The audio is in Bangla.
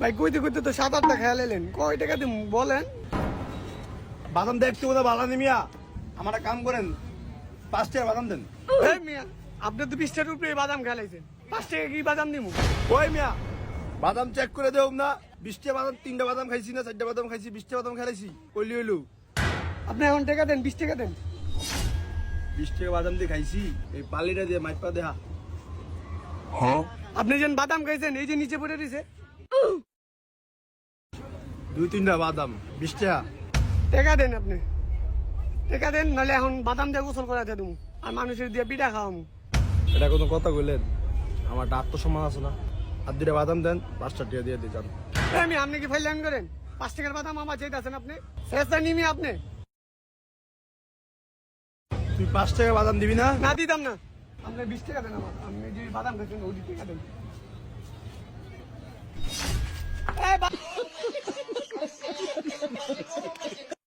ভাই কইতে কইতে তো 7-8টা খেয়াল এলেন, কয় টাকা দিন বলেন। বাদাম দেখতে কোথাও ভালো নেই মিয়া, আমার এক কাম করেন 5 টাকা বাদাম দেন। এই মিয়া, আপনি তো 20টার উপরে বাদাম খেলাইছেন, 5 টাকা কি বাদাম নিমু? ওই মিয়া বাদাম চেক করে দেও না, 20টা বাদাম 3টা বাদাম খাইছি না 4টা বাদাম খাইছি, 20টা বাদাম খাইছি কইলি হইলো। আপনি এখন টাকা দেন, 20 টাকা দেন। 20 টাকা বাদাম দিয়ে খাইছি, এই পালিটা দিয়ে মাইপা দেহা। আপনি যেন বাদাম খাইছেন এই যে নিচে পড়ে রয়েছে। 2-3টা বাদাম 20 টাকা। টাকা দেন আপনি, টাকা দেন, নাহলে এখন বাদাম দিয়ে গোসল করাতে দেবো আর মানুষের দিয়ে পিঠা খাওয়ামু। এটা কোনো কথা কইলেন? আমার একটা আত্মসম্মান আছে না? আর 2টা বাদাম দেন, 5টা টাকা দিয়ে দিয়ে যান। আমি আপনি কি ফাইলান করেন? 5 টাকার বাদাম আমার চাইতেছেন আপনি? শেষটা নিমি আপনি তুই 5 টাকা বাদাম দিবি না? না দিতাম না। আপনি 20 টাকা দেন আমার, আপনি যে বাদাম খাইছেন ওই টাকা দেন।